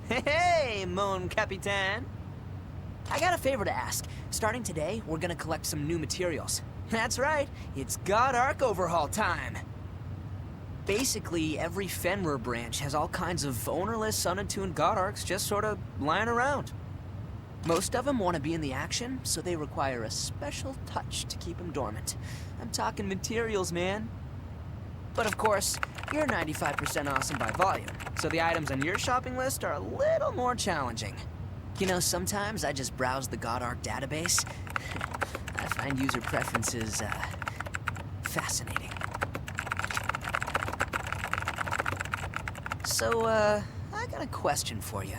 Hey, Mon Capitan. I got a favor to ask. Starting today, we're gonna collect some new materials. That's right, it's God Arc overhaul time. Basically, every Fenrir branch has all kinds of ownerless, unattuned God Arcs just sort of lying around. Most of them want to be in the action, so they require a special touch to keep them dormant. I'm talking materials, man. But of course, you're 95% awesome by volume, so the items on your shopping list are a little more challenging. You know, sometimes I just browse the God Arc database. I find user preferences, fascinating. So, I got a question for you.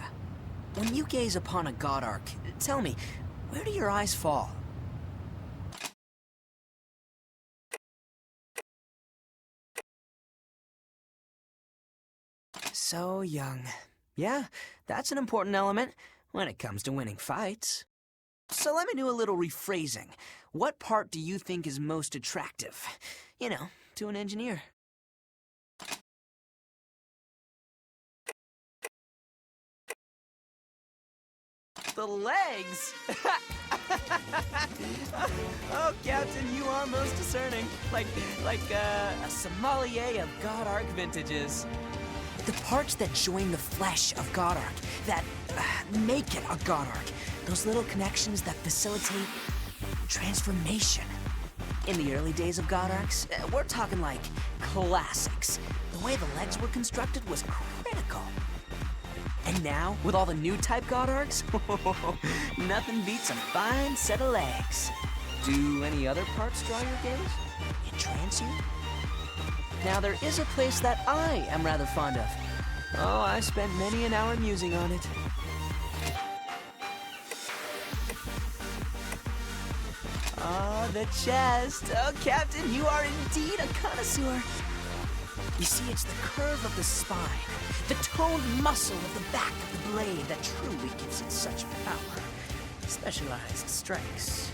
When you gaze upon a God Arc, tell me, where do your eyes fall? So young. Yeah, that's an important element when it comes to winning fights. So let me do a little rephrasing. What part do you think is most attractive? You know, to an engineer. The legs! Oh, Captain, you are most discerning. Like a sommelier of God Arc vintages. The parts that join the flesh of God Arc, that make it a God Arc. Those little connections that facilitate transformation. In the early days of God Arcs, we're talking like classics. The way the legs were constructed was critical. And now, with all the new type God Arcs, nothing beats a fine set of legs. Do any other parts draw your gaze? Entrance you? Now, there is a place that I am rather fond of. Oh, I spent many an hour musing on it. Ah, the chest. Oh, Captain, you are indeed a connoisseur. You see, it's the curve of the spine, the toned muscle of the back of the blade that truly gives it such power. Specialized strikes.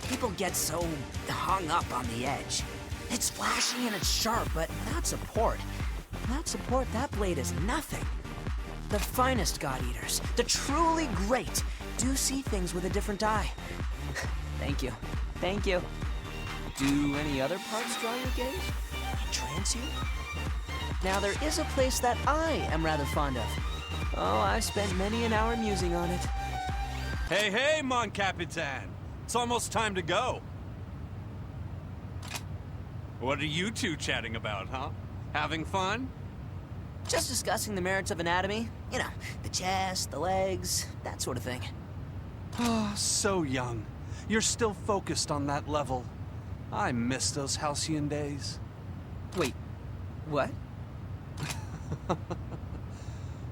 People get so hung up on the edge. It's flashy and it's sharp, but without support. Without support, that blade is nothing. The finest God Eaters, the truly great, do see things with a different eye. Thank you. Thank you. Do any other parts draw your gaze? Entrance you? Now, there is a place that I am rather fond of. Oh, I spent many an hour musing on it. Hey, hey, Mon Capitan! It's almost time to go. What are you two chatting about, huh? Having fun? Just discussing the merits of anatomy. You know, the chest, the legs, that sort of thing. Oh, so young. You're still focused on that level. I miss those halcyon days. Wait, what?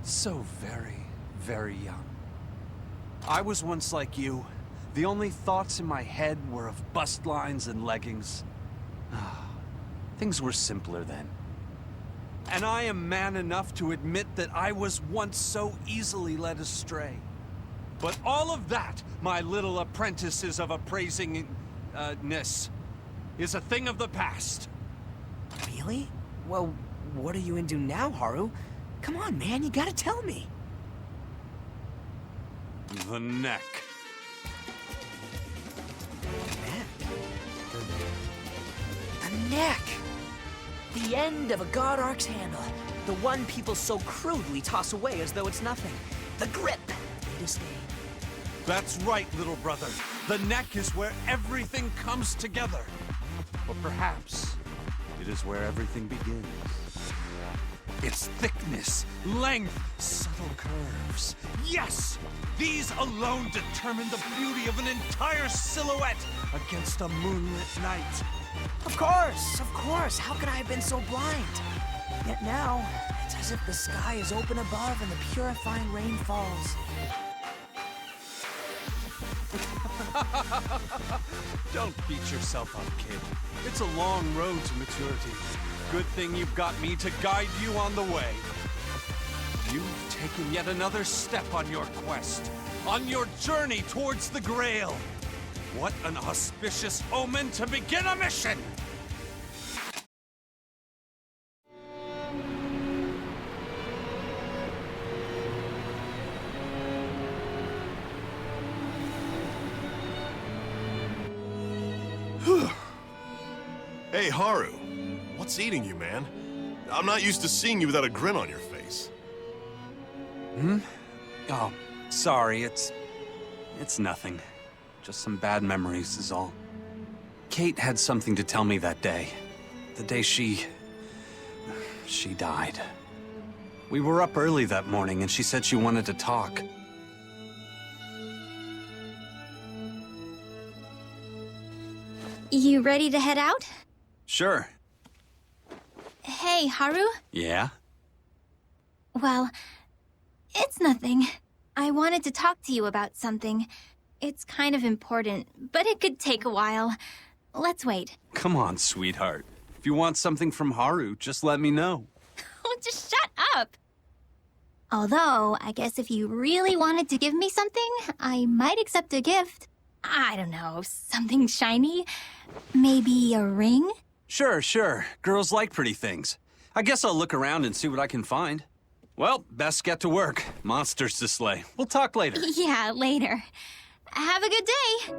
So very, very young. I was once like you. The only thoughts in my head were of bust lines and leggings. Things were simpler then. And I am man enough to admit that I was once so easily led astray. But all of that, my little apprentices of appraisingness, is a thing of the past. Really? Well, what are you into now, Haru? Come on, man, you gotta tell me. The neck. The neck! The end of a God Arc's handle. The one people so crudely toss away as though it's nothing. The grip! They disdain. That's right, little brother. The neck is where everything comes together. Or perhaps it is where everything begins. Its thickness, length, subtle curves. Yes! These alone determine the beauty of an entire silhouette against a moonlit night. Of course, of course. How could I have been so blind? Yet now, it's as if the sky is open above and the purifying rain falls. Don't beat yourself up, kid. It's a long road to maturity. Good thing you've got me to guide you on the way. You've taken yet another step on your quest, on your journey towards the Grail. What an auspicious omen to begin a mission! Hey, Haru. What's eating you, man? I'm not used to seeing you without a grin on your face. Oh, sorry, it's nothing. Just some bad memories is all. Kate had something to tell me that day. The day she died. We were up early that morning and she said she wanted to talk. You ready to head out? Sure. Hey, Haru? Yeah? Well, it's nothing. I wanted to talk to you about something. It's kind of important, but it could take a while. Let's wait. Come on, sweetheart. If you want something from Haru, just let me know. Oh, just shut up! Although, I guess if you really wanted to give me something, I might accept a gift. I don't know, something shiny? Maybe a ring? Sure. Girls like pretty things. I guess I'll look around and see what I can find. Well, best get to work. Monsters to slay. We'll talk later. Yeah, later. Have a good day!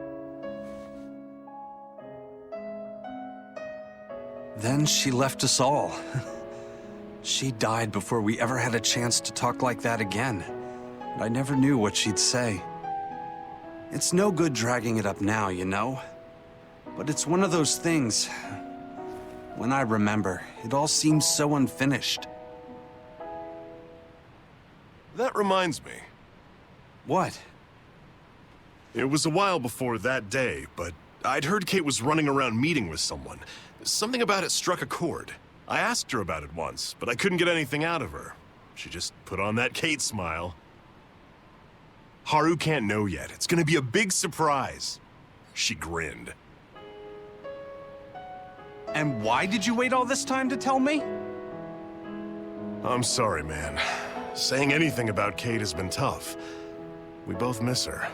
Then she left us all. She died before we ever had a chance to talk like that again. And I never knew what she'd say. It's no good dragging it up now, you know? But it's one of those things. When I remember, it all seems so unfinished. That reminds me. What? It was a while before that day, but I'd heard Kate was running around meeting with someone. Something about it struck a chord. I asked her about it once, but I couldn't get anything out of her. She just put on that Kate smile. Haru can't know yet. It's gonna be a big surprise. She grinned. And why did you wait all this time to tell me? I'm sorry, man. Saying anything about Kate has been tough. We both miss her.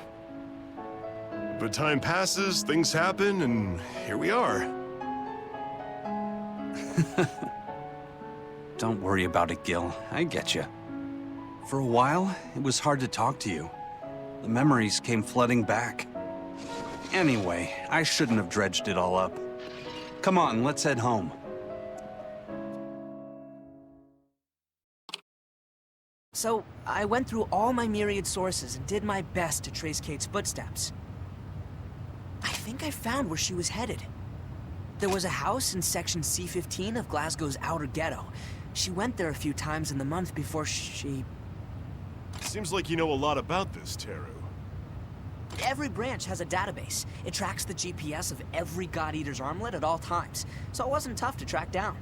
But time passes, things happen, and here we are. Don't worry about it, Gil. I get you. For a while, it was hard to talk to you. The memories came flooding back. Anyway, I shouldn't have dredged it all up. Come on, let's head home. So, I went through all my myriad sources and did my best to trace Kate's footsteps. I think I found where she was headed. There was a house in section C15 of Glasgow's outer ghetto. She went there a few times in the month before she... Seems like you know a lot about this, Teru. Every branch has a database. It tracks the GPS of every God Eater's armlet at all times, so it wasn't tough to track down.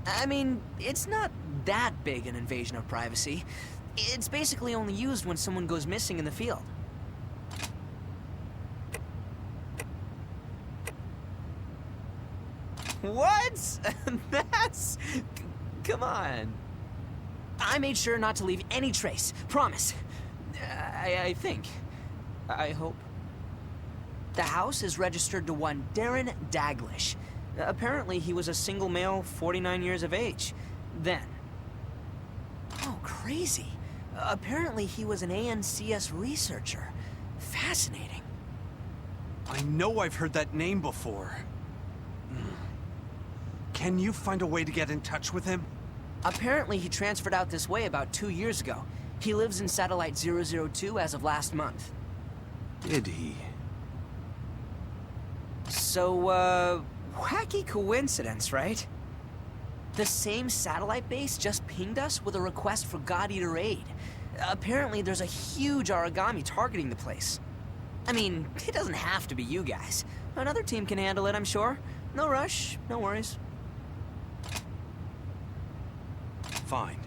I mean, it's not that big an invasion of privacy. It's basically only used when someone goes missing in the field. What? Come on. I made sure not to leave any trace. Promise. I think. I hope. The house is registered to one Darren Daglish. Apparently, he was a single male, 49 years of age. Then. Oh, crazy. Apparently, he was an ANCS researcher. Fascinating. I know I've heard that name before. Can you find a way to get in touch with him? Apparently, he transferred out this way about 2 years ago. He lives in Satellite 002 as of last month. Did he? So, wacky coincidence, right? The same satellite base just pinged us with a request for God Eater aid. Apparently, there's a huge origami targeting the place. I mean, it doesn't have to be you guys. Another team can handle it, I'm sure. No rush, no worries. Fine.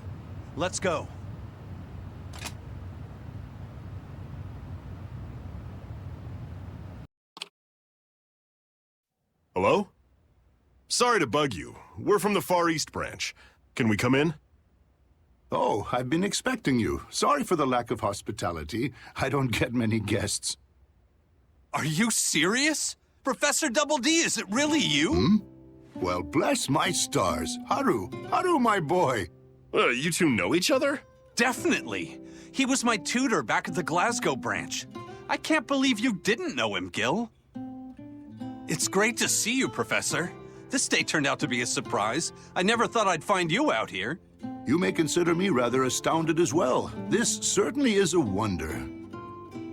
Let's go. Hello? Sorry to bug you. We're from the Far East branch. Can we come in? Oh, I've been expecting you. Sorry for the lack of hospitality. I don't get many guests. Are you serious? Professor Double D, is it really you? Well, bless my stars. Haru, my boy. You two know each other? Definitely. He was my tutor back at the Glasgow branch. I can't believe you didn't know him, Gil. It's great to see you, Professor. This day turned out to be a surprise. I never thought I'd find you out here. You may consider me rather astounded as well. This certainly is a wonder.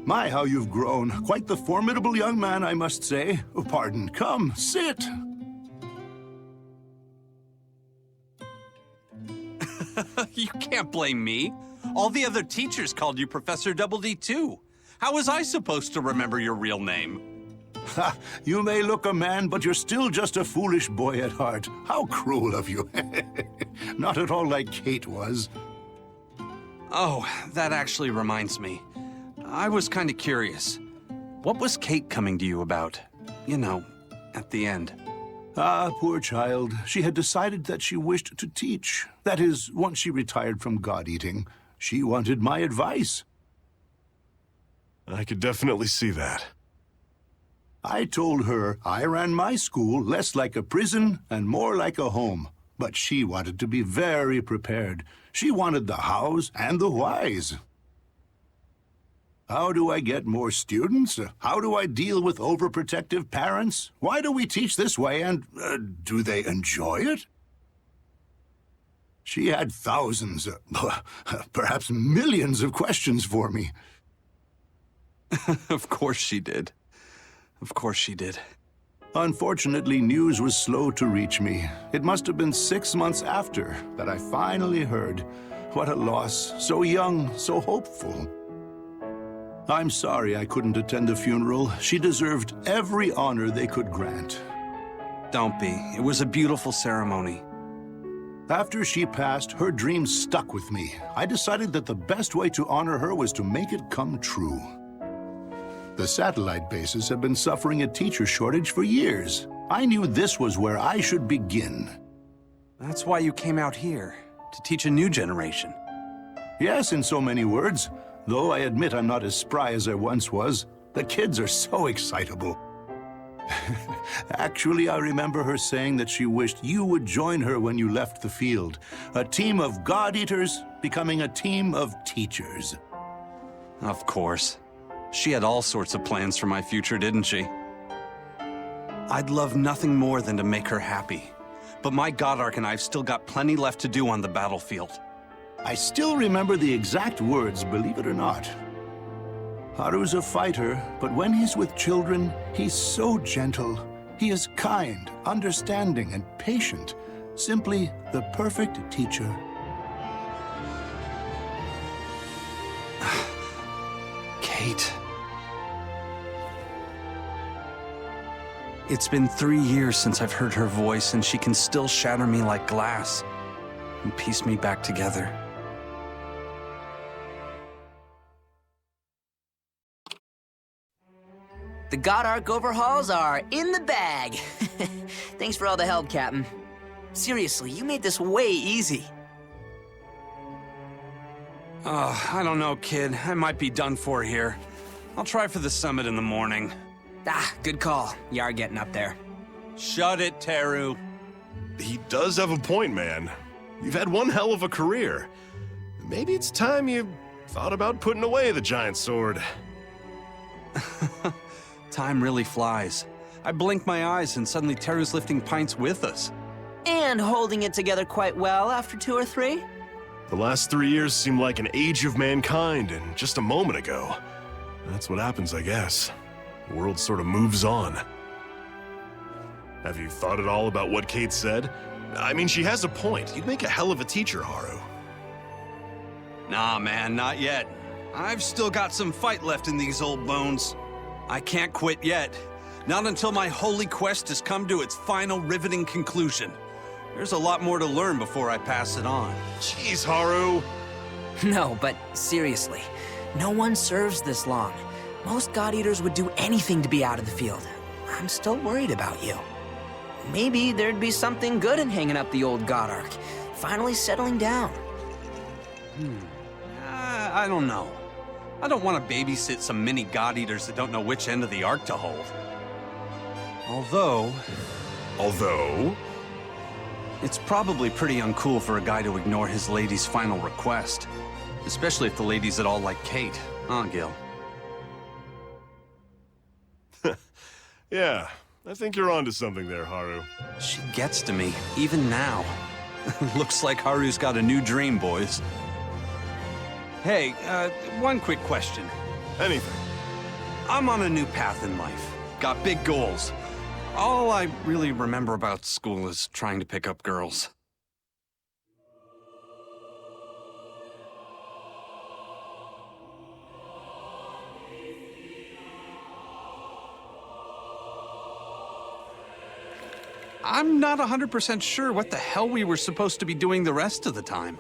My, how you've grown. Quite the formidable young man, I must say. Oh, pardon. Come, sit. You can't blame me. All the other teachers called you Professor Double D too. How was I supposed to remember your real name? Ha! You may look a man, but you're still just a foolish boy at heart. How cruel of you. Not at all like Kate was. Oh, that actually reminds me. I was kind of curious. What was Kate coming to you about? You know, at the end. Ah, poor child. She had decided that she wished to teach. That is, once she retired from God-eating. She wanted my advice. I could definitely see that. I told her I ran my school less like a prison and more like a home. But she wanted to be very prepared. She wanted the hows and the whys. How do I get more students? How do I deal with overprotective parents? Why do we teach this way, and do they enjoy it? She had thousands, perhaps millions of questions for me. Of course she did. Of course she did. Unfortunately, news was slow to reach me. It must have been 6 months after that I finally heard. What a loss. So young, so hopeful. I'm sorry I couldn't attend the funeral. She deserved every honor they could grant. Don't be. It was a beautiful ceremony. After she passed, her dreams stuck with me. I decided that the best way to honor her was to make it come true. The satellite bases have been suffering a teacher shortage for years. I knew this was where I should begin. That's why you came out here, to teach a new generation. Yes, in so many words. Though I admit I'm not as spry as I once was. The kids are so excitable. Actually, I remember her saying that she wished you would join her when you left the field. A team of God-eaters becoming a team of teachers. Of course. She had all sorts of plans for my future, didn't she? I'd love nothing more than to make her happy. But my God Ark and I've still got plenty left to do on the battlefield. I still remember the exact words, believe it or not. Haru's a fighter, but when he's with children, he's so gentle. He is kind, understanding, and patient. Simply the perfect teacher. Kate. It's been 3 years since I've heard her voice, and she can still shatter me like glass and piece me back together. The God Ark overhauls are in the bag. Thanks for all the help, Captain. Seriously, you made this way easy. I don't know, kid. I might be done for here. I'll try for the summit in the morning. Ah, good call. You are getting up there. Shut it, Teru. He does have a point, man. You've had one hell of a career. Maybe it's time you thought about putting away the giant sword. Time really flies. I blink my eyes and suddenly Teru's lifting pints with us. And holding it together quite well after 2 or 3? The last 3 years seem like an age of mankind, and just a moment ago. That's what happens, I guess. The world sort of moves on. Have you thought at all about what Kate said? I mean, she has a point. You'd make a hell of a teacher, Haru. Nah, man, not yet. I've still got some fight left in these old bones. I can't quit yet. Not until my holy quest has come to its final riveting conclusion. There's a lot more to learn before I pass it on. Jeez, Haru. No, but seriously, no one serves this long. Most God Eaters would do anything to be out of the field. I'm still worried about you. Maybe there'd be something good in hanging up the old God Ark, finally settling down. I don't know. I don't want to babysit some mini God Eaters that don't know which end of the Ark to hold. Although, it's probably pretty uncool for a guy to ignore his lady's final request. Especially if the lady's at all like Kate, huh, Gil? Yeah, I think you're onto something there, Haru. She gets to me, even now. Looks like Haru's got a new dream, boys. Hey, one quick question. Anything. I'm on a new path in life. Got big goals. All I really remember about school is trying to pick up girls. I'm not 100% sure what the hell we were supposed to be doing the rest of the time.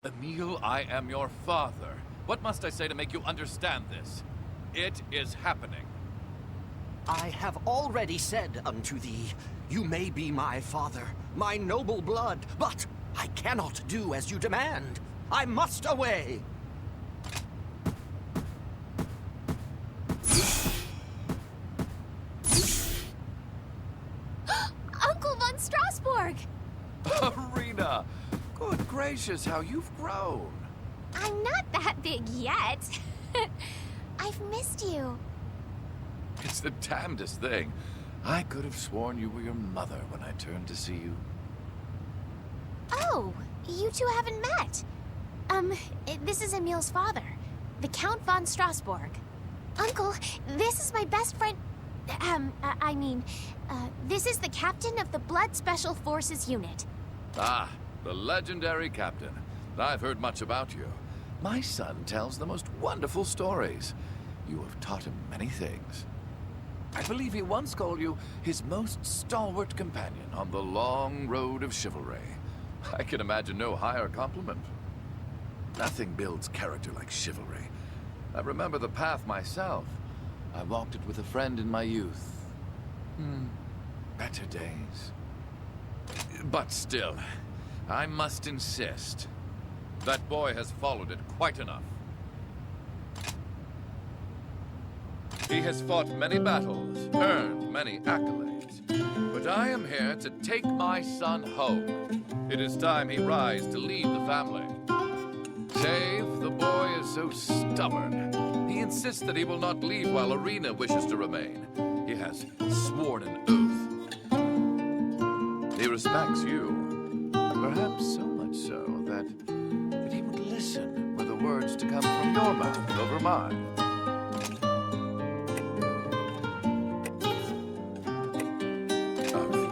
Emil, I am your father. What must I say to make you understand this? It is happening. I have already said unto thee, you may be my father, my noble blood, but I cannot do as you demand. I must away. Uncle von Strasbourg! Arena! Good gracious, how you've grown. I'm not that big yet. I've missed you. It's the damnedest thing. I could have sworn you were your mother when I turned to see you. Oh, you two haven't met. This is Emil's father, the Count von Strasbourg. Uncle, this is my best friend... this is the captain of the Blood Special Forces unit. Ah, the legendary captain. I've heard much about you. My son tells the most wonderful stories. You have taught him many things. I believe he once called you his most stalwart companion on the long road of chivalry. I can imagine no higher compliment. Nothing builds character like chivalry. I remember the path myself. I walked it with a friend in my youth. Better days. But still, I must insist. That boy has followed it quite enough. He has fought many battles, earned many accolades. But I am here to take my son home. It is time he rise to lead the family. Save, the boy is so stubborn. He insists that he will not leave while Arena wishes to remain. He has sworn an oath. He respects you. Perhaps so much so that he would listen for the words to come from your mouth over mine.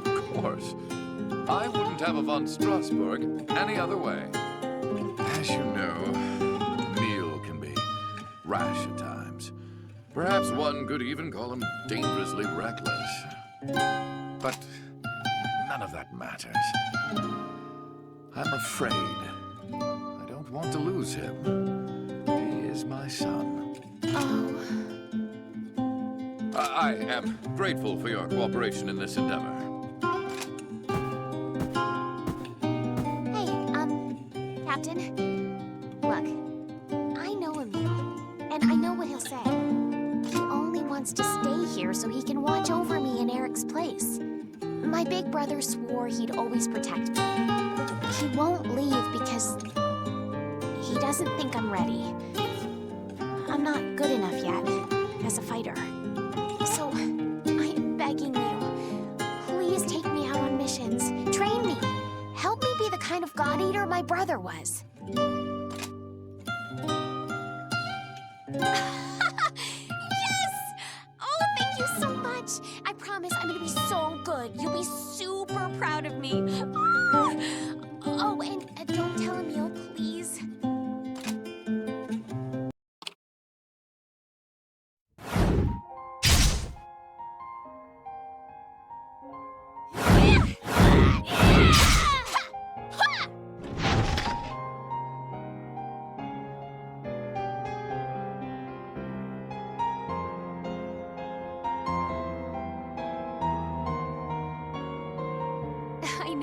Of course. I wouldn't have a von Strasbourg any other way. As you know, Emil can be rash at times. Perhaps one could even call him dangerously reckless. But none of that matters. I'm afraid. I don't want to lose him. He is my son. Oh. I am grateful for your cooperation in this endeavor. Hey, Captain. Look, I know Emil, and I know what he'll say. He only wants to stay here so he can watch over me in Eric's place. My big brother swore he'd always protect me. He won't leave because he doesn't think I'm ready. I'm not good enough yet as a fighter. So, I am begging you, please take me out on missions. Train me. Help me be the kind of God Eater my brother was. Yes! Oh, thank you so much. I promise I'm gonna be so good. You'll be super proud of me. Oh, and don't tell Emil, please.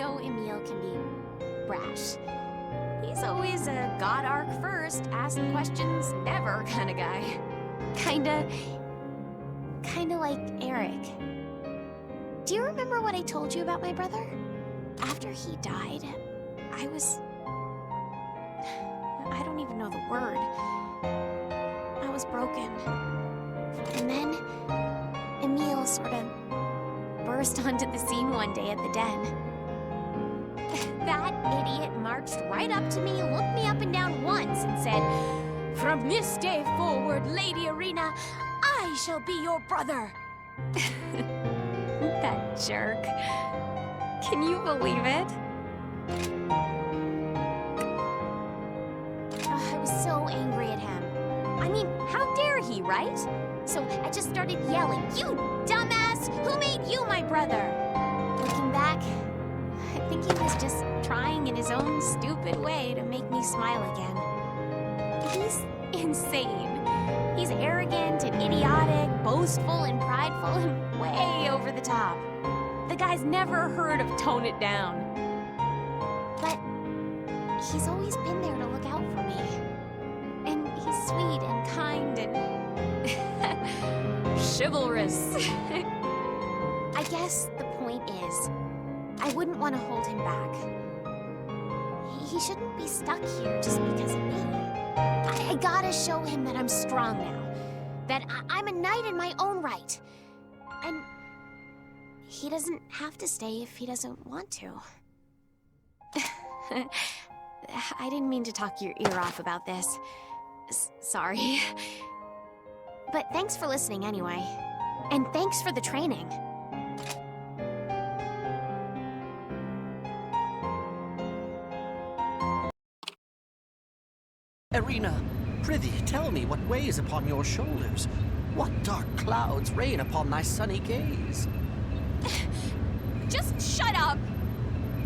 know Emil can be brash. He's always a God arc first, ask questions never kind of guy. Kinda like Eric. Do you remember what I told you about my brother? After he died, I don't even know the word. I was broken. And then Emil sort of burst onto the scene one day at the den. That idiot marched right up to me, looked me up and down once, and said, "From this day forward, Lady Irina, I shall be your brother." That jerk. Can you believe it? I was so angry at him. I mean, how dare he, right? So I just started yelling, "You dumbass! Who made you my brother?" Looking back, I think he was just trying in his own stupid way to make me smile again. He's insane. He's arrogant and idiotic, boastful and prideful, and way over the top. The guy's never heard of tone it down. But he's always been there to look out for me. And he's sweet and kind and chivalrous. I guess the point is, I wouldn't want to hold him back. He shouldn't be stuck here just because of me. I gotta show him that I'm strong now. That I'm a knight in my own right. And he doesn't have to stay if he doesn't want to. I didn't mean to talk your ear off about this. Sorry. But thanks for listening anyway. And thanks for the training. Irina, prithee, tell me what weighs upon your shoulders. What dark clouds rain upon thy sunny gaze? Just shut up!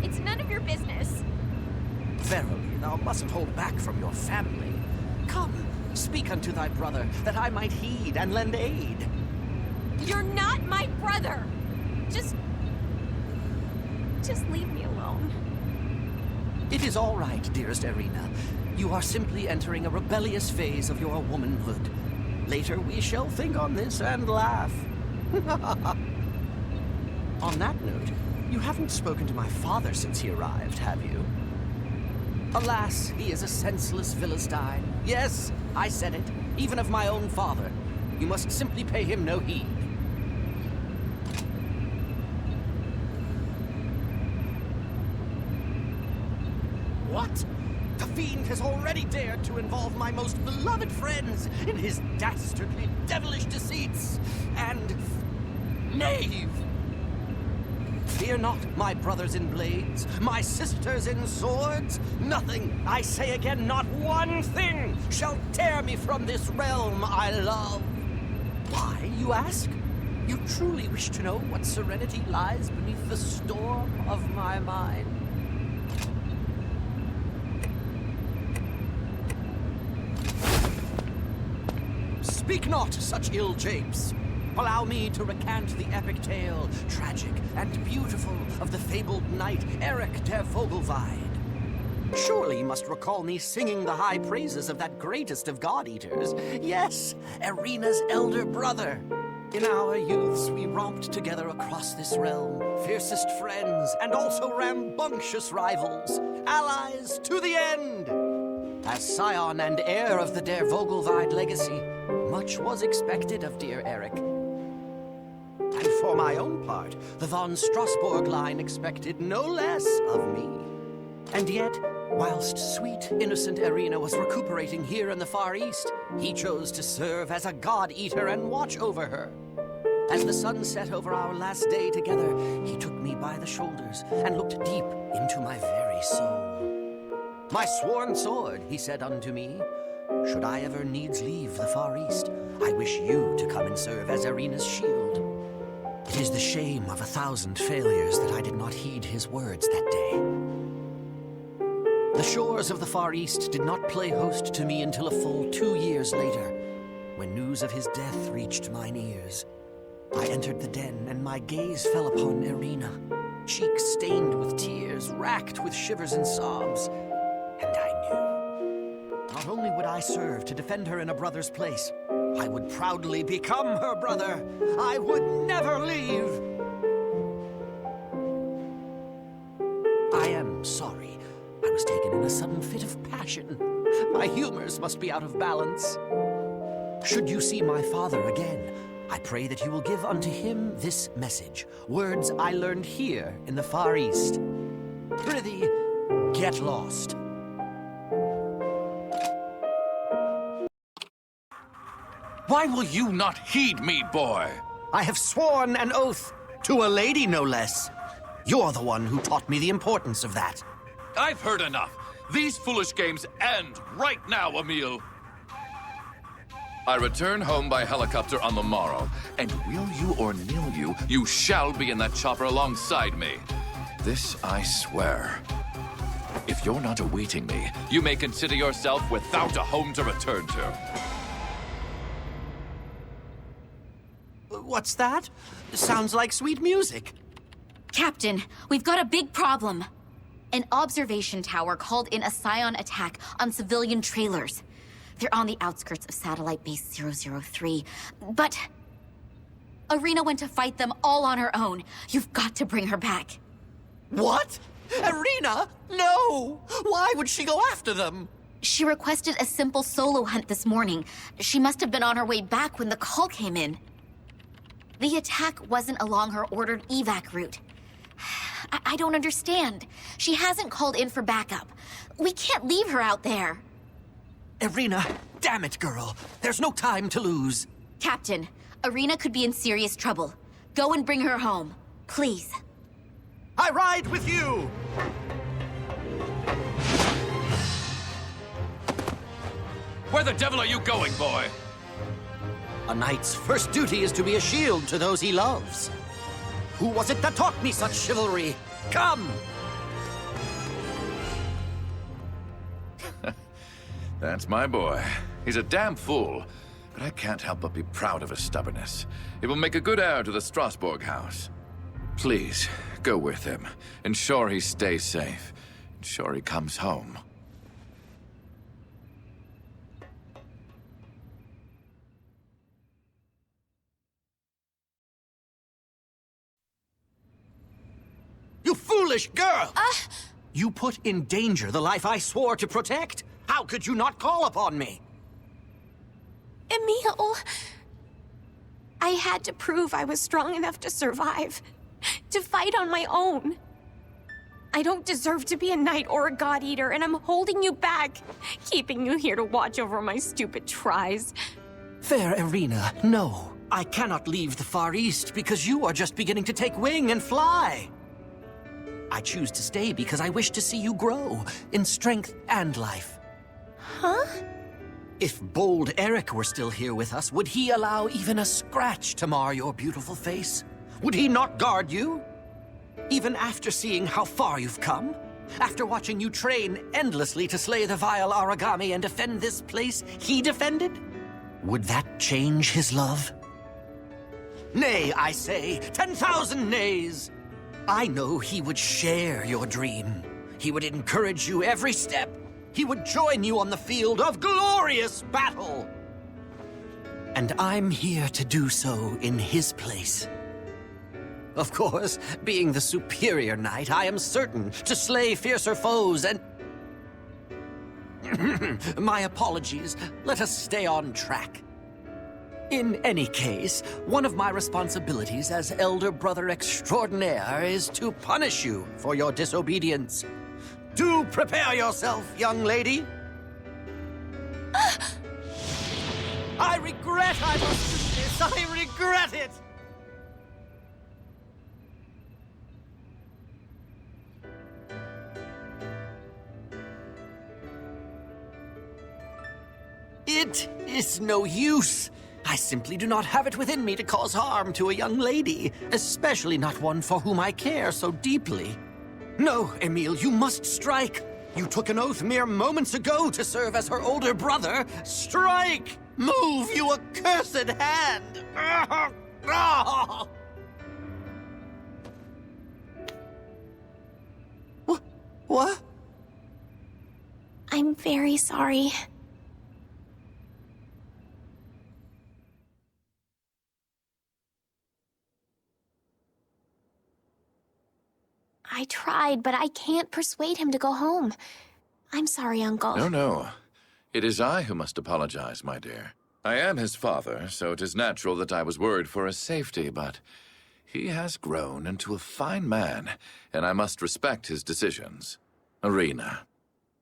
It's none of your business. Verily, thou mustn't hold back from your family. Come, speak unto thy brother, that I might heed and lend aid. You're not my brother! Just leave me alone. It is all right, dearest Irina. You are simply entering a rebellious phase of your womanhood. Later we shall think on this and laugh. On that note, you haven't spoken to my father since he arrived, have you? Alas, he is a senseless Philistine. Yes, I said it, even of my own father. You must simply pay him no heed. What? The fiend has already dared to involve my most beloved friends in his dastardly, devilish deceits. And knave! Fear not, my brothers in blades, my sisters in swords. Nothing, I say again, not one thing shall tear me from this realm I love. Why, you ask? You truly wish to know what serenity lies beneath the storm of my mind? Speak not such ill japes. Allow me to recant the epic tale, tragic and beautiful, of the fabled knight Eric der Vogelweide. Surely you must recall me singing the high praises of that greatest of God Eaters. Yes, Irina's elder brother. In our youths, we romped together across this realm, fiercest friends and also rambunctious rivals, allies to the end. As scion and heir of the der Vogelweide legacy, much was expected of dear Eric. And for my own part, the von Strasbourg line expected no less of me. And yet, whilst sweet, innocent Irina was recuperating here in the Far East, he chose to serve as a God Eater and watch over her. As the sun set over our last day together, he took me by the shoulders and looked deep into my very soul. My sworn sword, he said unto me, should I ever needs leave the Far East, I wish you to come and serve as Irina's shield. It is the shame of 1,000 failures that I did not heed his words that day. The shores of the Far East did not play host to me until a full 2 years later, when news of his death reached mine ears. I entered the den, and my gaze fell upon Irina. cheek stained with tears, racked with shivers and sobs. And I knew. Not only would I serve to defend her in a brother's place, I would proudly become her brother. I would never leave. I am sorry. I was taken in a sudden fit of passion. My humors must be out of balance. Should you see my father again, I pray that you will give unto him this message, words I learned here in the Far East. Prithee, get lost. Why will you not heed me, boy? I have sworn an oath to a lady, no less. You're the one who taught me the importance of that. I've heard enough. These foolish games end right now, Emil. I return home by helicopter on the morrow, and will you or nill you, you shall be in that chopper alongside me. This I swear. If you're not awaiting me, you may consider yourself without a home to return to. What's that? Sounds like sweet music. Captain, we've got a big problem. An observation tower called in a Scion attack on civilian trailers. They're on the outskirts of Satellite Base 003. But Irina went to fight them all on her own. You've got to bring her back. What? Irina? No! Why would she go after them? She requested a simple solo hunt this morning. She must have been on her way back when the call came in. The attack wasn't along her ordered evac route. I don't understand. She hasn't called in for backup. We can't leave her out there. Irina, damn it, girl. There's no time to lose. Captain, Irina could be in serious trouble. Go and bring her home, please. I ride with you! Where the devil are you going, boy? A knight's first duty is to be a shield to those he loves. Who was it that taught me such chivalry? Come! That's my boy. He's a damn fool, but I can't help but be proud of his stubbornness. He will make a good heir to the Strasbourg house. Please, go with him. Ensure he stays safe. Ensure he comes home. You foolish girl! You put in danger the life I swore to protect. How could you not call upon me? Emil, I had to prove I was strong enough to survive, to fight on my own. I don't deserve to be a knight or a god eater, and I'm holding you back, keeping you here to watch over my stupid tries. Fair Irina, no. I cannot leave the Far East because you are just beginning to take wing and fly. I choose to stay because I wish to see you grow in strength and life. Huh? If bold Eric were still here with us, would he allow even a scratch to mar your beautiful face? Would he not guard you? Even after seeing how far you've come? After watching you train endlessly to slay the vile Origami and defend this place he defended? Would that change his love? Nay, I say, 10,000 nays! I know he would share your dream. He would encourage you every step. He would join you on the field of glorious battle. And I'm here to do so in his place. Of course, being the superior knight, I am certain to slay fiercer foes and... My apologies. Let us stay on track. In any case, one of my responsibilities as elder brother extraordinaire is to punish you for your disobedience. Do prepare yourself, young lady. I regret I must do this. I regret it. It is no use. I simply do not have it within me to cause harm to a young lady, especially not one for whom I care so deeply. No, Emil, you must strike. You took an oath mere moments ago to serve as her older brother. Strike! Move, you accursed hand! What? I'm very sorry. I tried, but I can't persuade him to go home. I'm sorry, Uncle. No, no. It is I who must apologize, my dear. I am his father, so it is natural that I was worried for his safety, but he has grown into a fine man, and I must respect his decisions. Irina,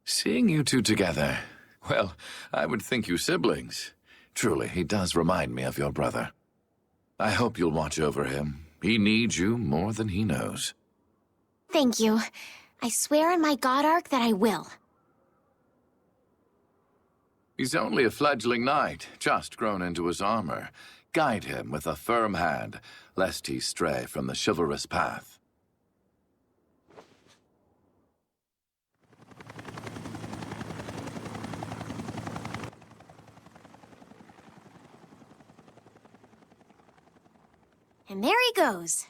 seeing you two together, well, I would think you siblings. Truly, he does remind me of your brother. I hope you'll watch over him. He needs you more than he knows. Thank you. I swear in my God Arc that I will. He's only a fledgling knight, just grown into his armor. Guide him with a firm hand, lest he stray from the chivalrous path. And there he goes.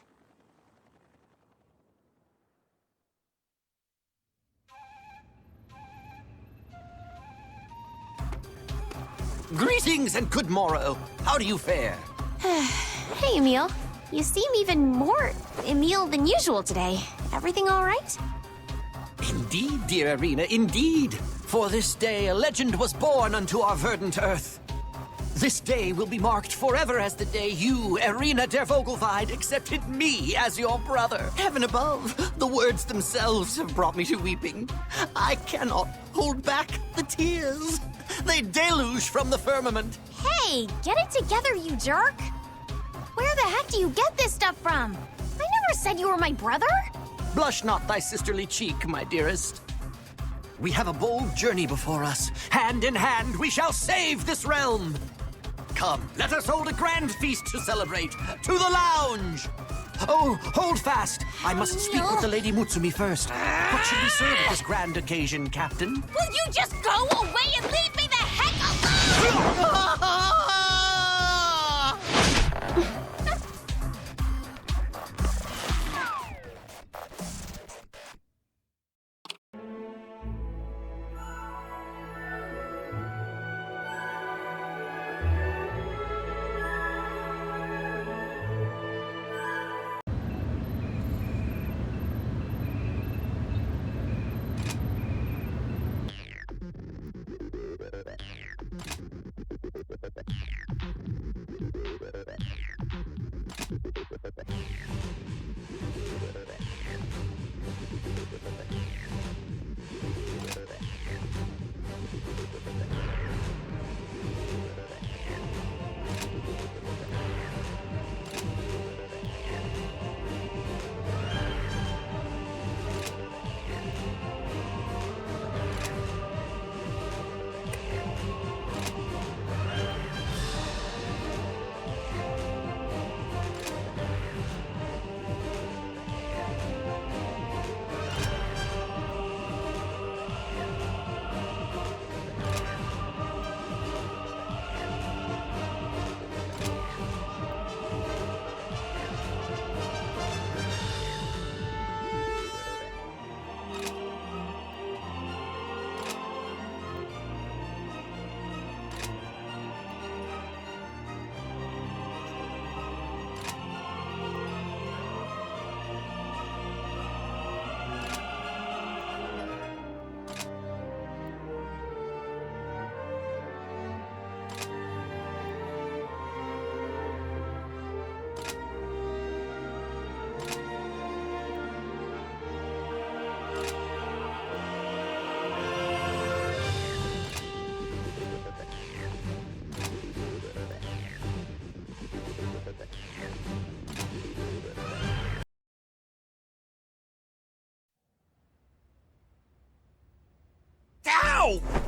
Greetings and good morrow. How do you fare? Hey, Emil. You seem even more Emil than usual today. Everything all right? Indeed, dear Irina, indeed. For this day a legend was born unto our verdant earth. This day will be marked forever as the day you, Irina der Vogelweide, accepted me as your brother. Heaven above, the words themselves have brought me to weeping. I cannot hold back the tears. They deluge from the firmament. Hey, get it together, you jerk! Where the heck do you get this stuff from? I never said you were my brother! Blush not thy sisterly cheek, my dearest. We have a bold journey before us. Hand in hand, we shall save this realm. Come, let us hold a grand feast to celebrate. To the lounge! Oh, hold fast. I must speak with the Lady Mutsumi first. What should we serve at this grand occasion, Captain? Will you just go away and leave me the heck alone?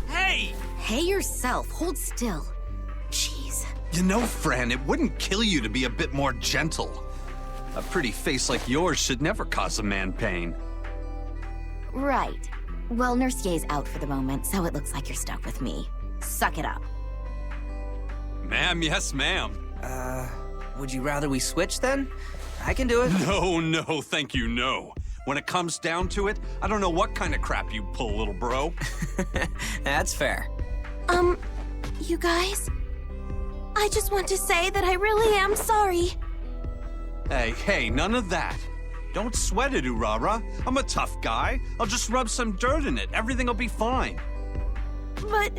Hey! Hey yourself, hold still. Jeez. You know, Fran, it wouldn't kill you to be a bit more gentle. A pretty face like yours should never cause a man pain. Right. Well, Nurse Ye's out for the moment, so it looks like you're stuck with me. Suck it up. Ma'am, yes, ma'am. Would you rather we switch then? I can do it. No, thank you, no. When it comes down to it, I don't know what kind of crap you pull, little bro. That's fair. You guys? I just want to say that I really am sorry. Hey, none of that. Don't sweat it, Urara. I'm a tough guy. I'll just rub some dirt in it. Everything will be fine. But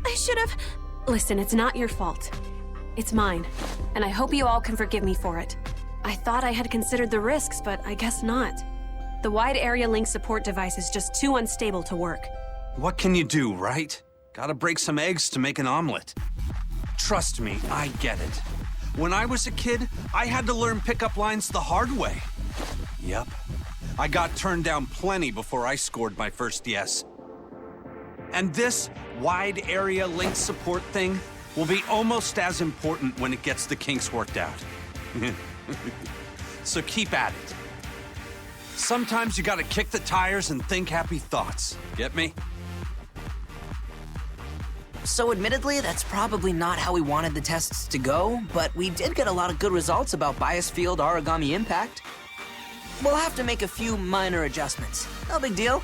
I should have... Listen, it's not your fault. It's mine. And I hope you all can forgive me for it. I thought I had considered the risks, but I guess not. The wide area link support device is just too unstable to work. What can you do, right? Gotta break some eggs to make an omelet. Trust me, I get it. When I was a kid, I had to learn pickup lines the hard way. Yep. I got turned down plenty before I scored my first yes. And this wide area link support thing will be almost as important when it gets the kinks worked out. So keep at it. Sometimes you gotta kick the tires and think happy thoughts. Get me? So admittedly, that's probably not how we wanted the tests to go, but we did get a lot of good results about bias field origami impact. We'll have to make a few minor adjustments. No big deal.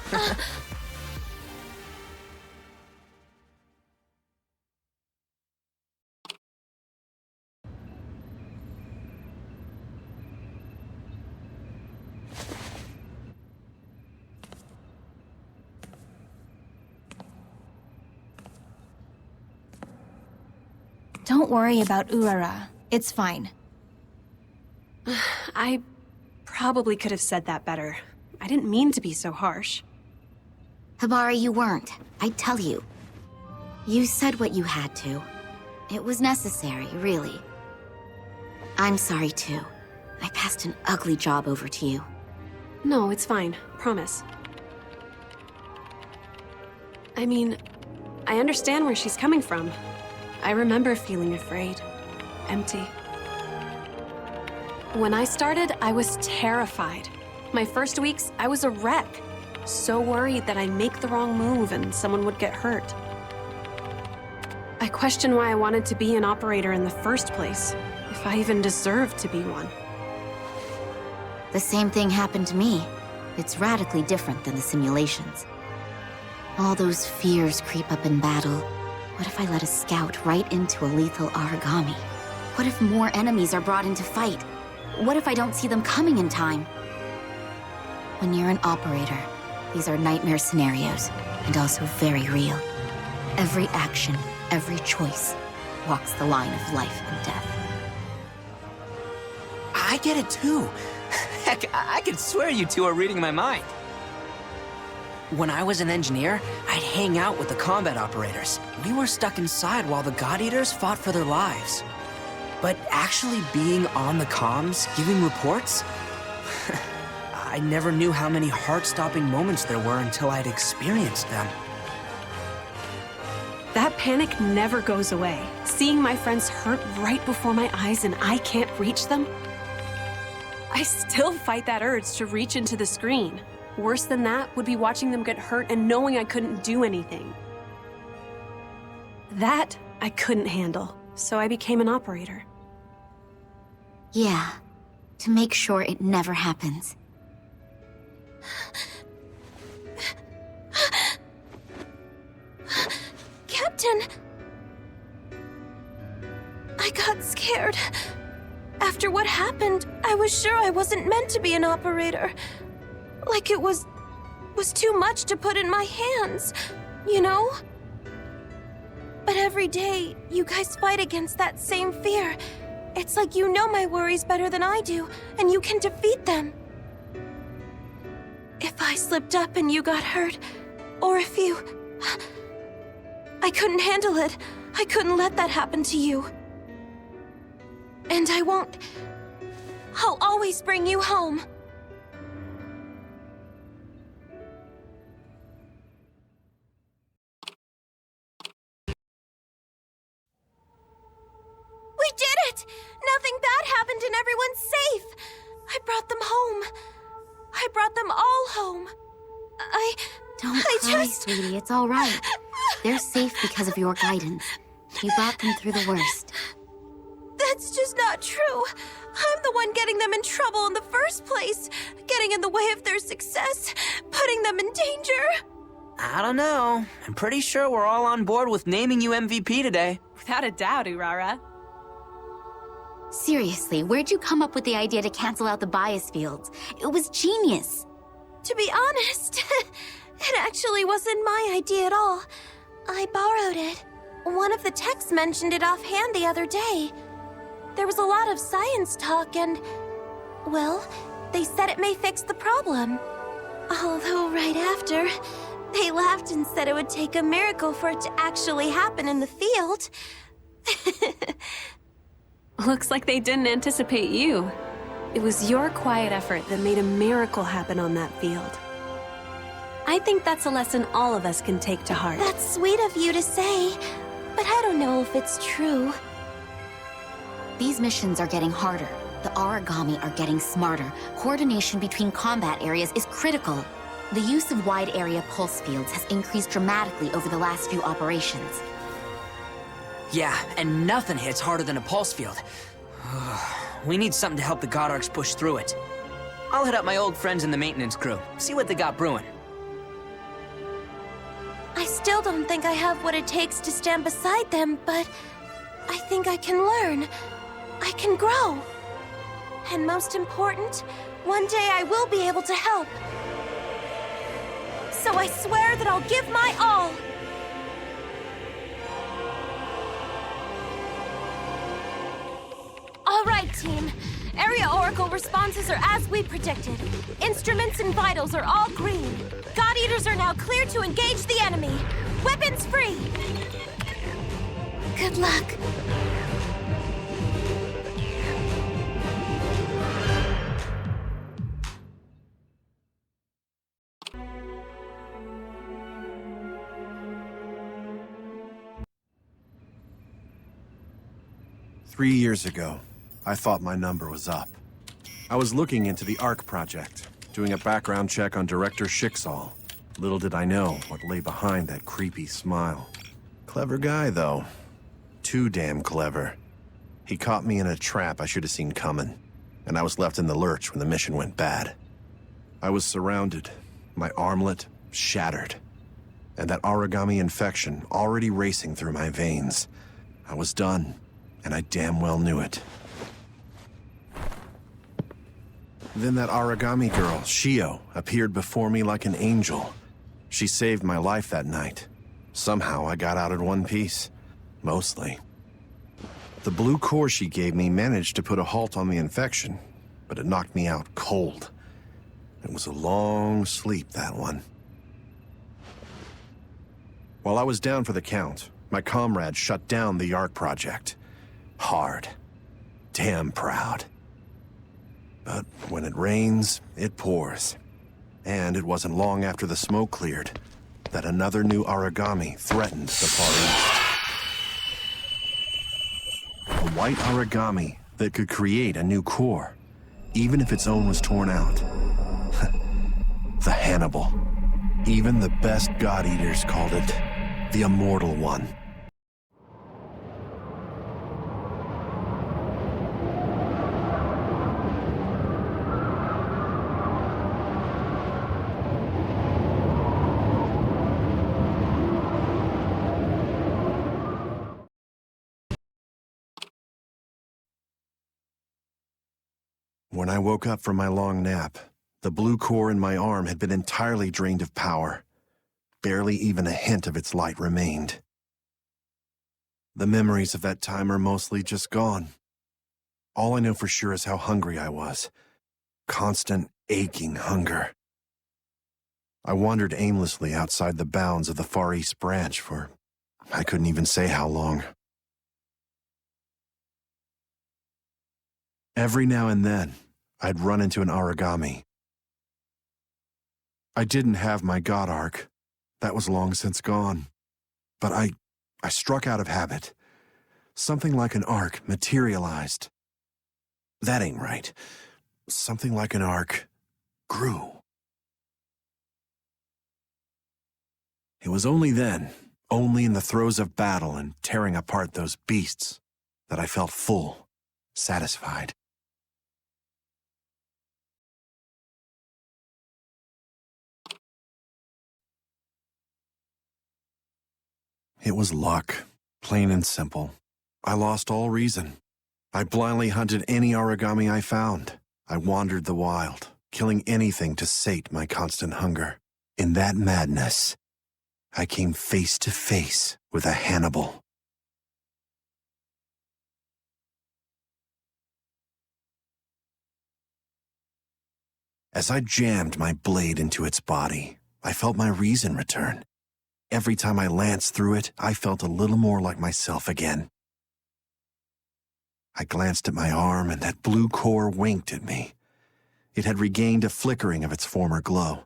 Don't worry about Urara. It's fine. I probably could have said that better. I didn't mean to be so harsh. Hibari, you weren't. I'd tell you. You said what you had to. It was necessary, really. I'm sorry, too. I passed an ugly job over to you. No, it's fine. Promise. I mean, I understand where she's coming from. I remember feeling afraid. Empty. When I started, I was terrified. My first weeks, I was a wreck. So worried that I'd make the wrong move and someone would get hurt. I questioned why I wanted to be an operator in the first place, if I even deserved to be one. The same thing happened to me. It's radically different than the simulations. All those fears creep up in battle. What if I let a scout right into a lethal origami? What if more enemies are brought into fight? What if I don't see them coming in time? When you're an operator, these are nightmare scenarios, and also very real. Every action, every choice, walks the line of life and death. I get it too. Heck, I could swear you two are reading my mind. When I was an engineer, I'd hang out with the combat operators. We were stuck inside while the God Eaters fought for their lives. But actually being on the comms, giving reports, I never knew how many heart-stopping moments there were until I'd experienced them. That panic never goes away. Seeing my friends hurt right before my eyes and I can't reach them. I still fight that urge to reach into the screen. Worse than that would be watching them get hurt and knowing I couldn't do anything. That I couldn't handle, so I became an operator. Yeah, to make sure it never happens. Captain! I got scared. After what happened, I was sure I wasn't meant to be an operator. Like it was too much to put in my hands, you know? But every day, you guys fight against that same fear. It's like you know my worries better than I do, and you can defeat them. If I slipped up and you got hurt, or if you... I couldn't handle it. I couldn't let that happen to you. And I won't... I'll always bring you home. We did it! Nothing bad happened and everyone's safe! I brought them home. I brought them all home. Don't cry, sweetie. It's all right. They're safe because of your guidance. You brought them through the worst. That's just not true. I'm the one getting them in trouble in the first place. getting in the way of their success, putting them in danger? I don't know. I'm pretty sure we're all on board with naming you MVP today. Without a doubt, Urara. Seriously, where'd you come up with the idea to cancel out the bias fields? It was genius. To be honest, it actually wasn't my idea at all. I borrowed it. One of the texts mentioned it offhand the other day. There was a lot of science talk and, well, they said it may fix the problem. Although right after, they laughed and said it would take a miracle for it to actually happen in the field. Looks like they didn't anticipate you. It was your quiet effort that made a miracle happen on that field. I think that's a lesson all of us can take to heart. That's sweet of you to say, but I don't know if it's true. These missions are getting harder. The origami are getting smarter. Coordination between combat areas is critical. The use of wide area pulse fields has increased dramatically over the last few operations. Yeah, and nothing hits harder than a pulse field. We need something to help the God Arcs push through it. I'll hit up my old friends in the maintenance crew, see what they got brewing. I still don't think I have what it takes to stand beside them, but I think I can learn. I can grow. And most important, one day I will be able to help. So I swear that I'll give my all. All right, team. Area Oracle responses are as we predicted. Instruments and vitals are all green. God Eaters are now clear to engage the enemy. Weapons free. Good luck. Three years ago, I thought my number was up. I was looking into the ARC project, doing a background check on director Schicksal. Little did I know what lay behind that creepy smile. Clever guy, though. Too damn clever. He caught me in a trap I should have seen coming, and I was left in the lurch when the mission went bad. I was surrounded, my armlet shattered, and that origami infection already racing through my veins. I was done, and I damn well knew it. Then that origami girl, Shio, appeared before me like an angel. She saved my life that night. Somehow I got out in one piece. Mostly. The blue core she gave me managed to put a halt on the infection, but it knocked me out cold. It was a long sleep, that one. While I was down for the count, my comrade shut down the ARC project. Hard. Damn proud. But when it rains, it pours. And it wasn't long after the smoke cleared that another new origami threatened the Far East. A white origami that could create a new core, even if its own was torn out. The Hannibal. Even the best God Eaters called it the Immortal One. When I woke up from my long nap, the blue core in my arm had been entirely drained of power. Barely even a hint of its light remained. The memories of that time are mostly just gone. All I know for sure is how hungry I was. Constant, aching hunger. I wandered aimlessly outside the bounds of the Far East branch for I couldn't even say how long. Every now and then, I'd run into an origami. I didn't have my God Arc. That was long since gone. But I struck out of habit. Something like an arc materialized. That ain't right. Something like an arc grew. It was only then, only in the throes of battle and tearing apart those beasts, that I felt full, satisfied. It was luck, plain and simple. I lost all reason. I blindly hunted any origami I found. I wandered the wild, killing anything to sate my constant hunger. In that madness, I came face to face with a Hannibal. As I jammed my blade into its body, I felt my reason return. Every time I lanced through it, I felt a little more like myself again. I glanced at my arm, and that blue core winked at me. It had regained a flickering of its former glow.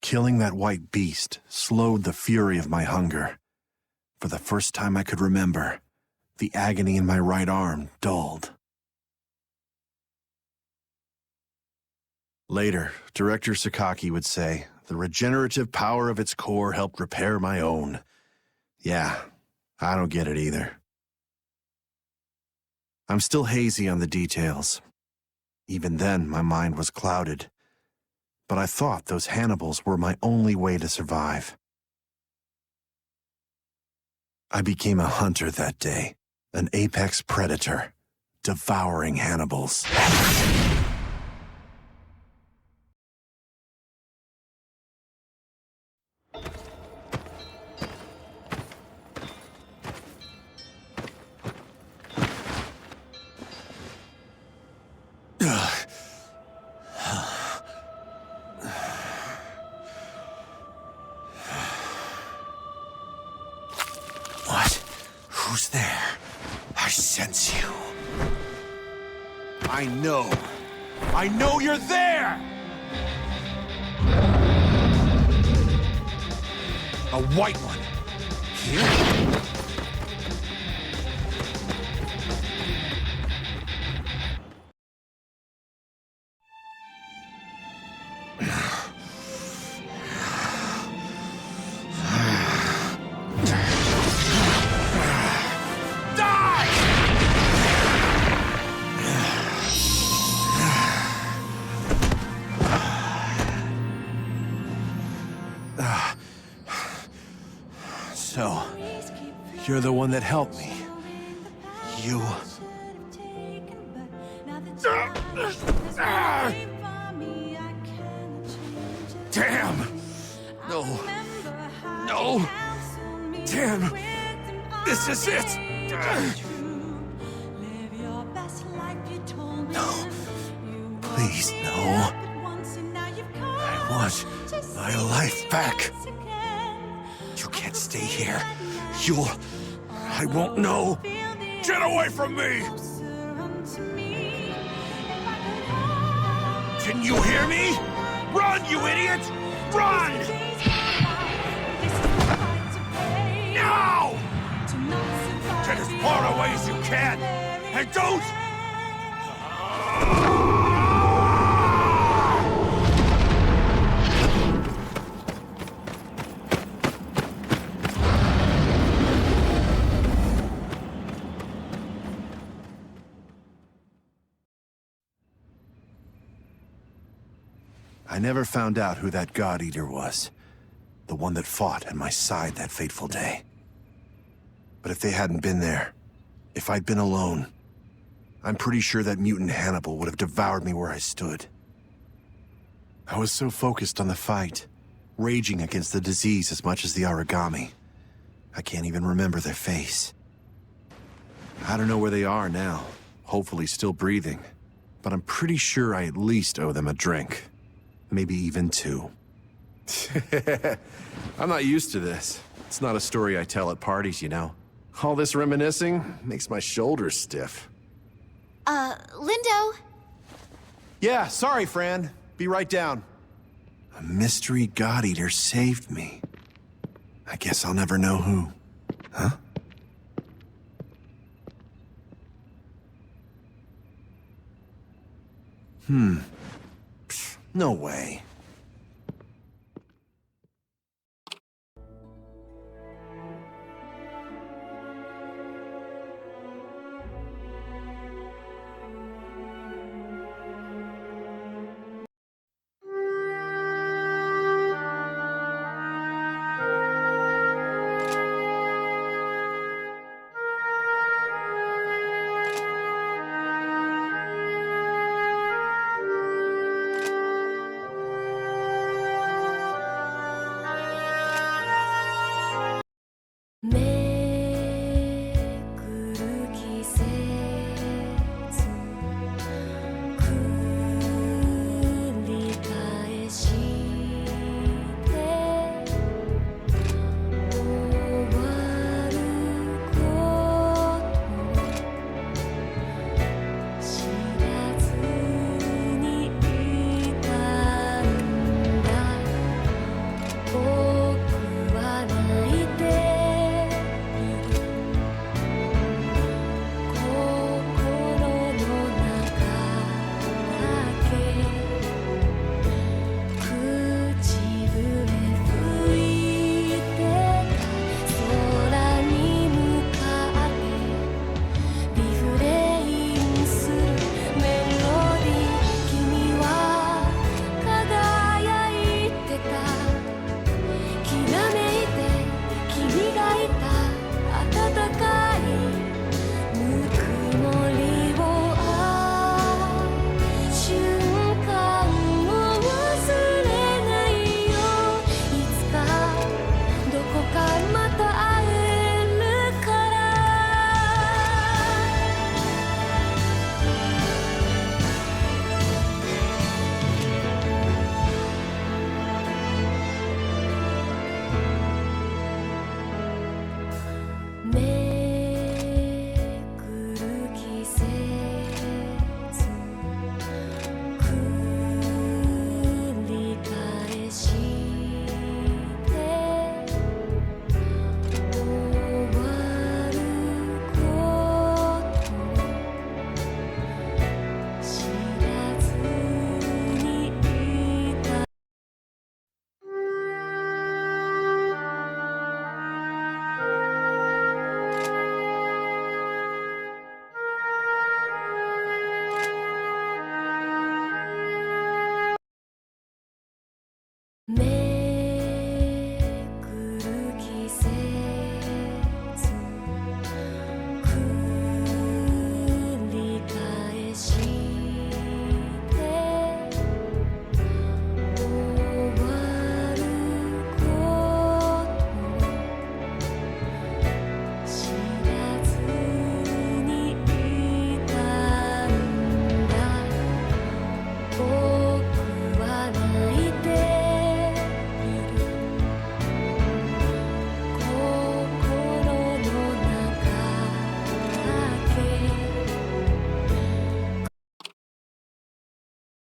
Killing that white beast slowed the fury of my hunger. For the first time I could remember, the agony in my right arm dulled. Later, Director Sakaki would say, the regenerative power of its core helped repair my own. Yeah, I don't get it either. I'm still hazy on the details. Even then, my mind was clouded. But I thought those Hannibals were my only way to survive. I became a hunter that day, an apex predator, devouring Hannibals. What? Who's there? I sense you. I know you're there! A white one. Here? So, you're the one that helped me. You... Damn! No. No! Damn! This is it! No. Please, no. I want my life back. You can't stay here. I won't know. Get away from me! Can you hear me? Run, you idiot! Run! Now! Get as far away as you can! And don't... I never found out who that God Eater was. The one that fought at my side that fateful day. But if they hadn't been there, if I'd been alone, I'm pretty sure that mutant Hannibal would have devoured me where I stood. I was so focused on the fight, raging against the disease as much as the origami. I can't even remember their face. I don't know where they are now, hopefully still breathing. But I'm pretty sure I at least owe them a drink. Maybe even two. I'm not used to this. It's not a story I tell at parties, you know. All this reminiscing makes my shoulders stiff. Lindo? Yeah, sorry, Fran. Be right down. A mystery God Eater saved me. I guess I'll never know who. Huh? No way.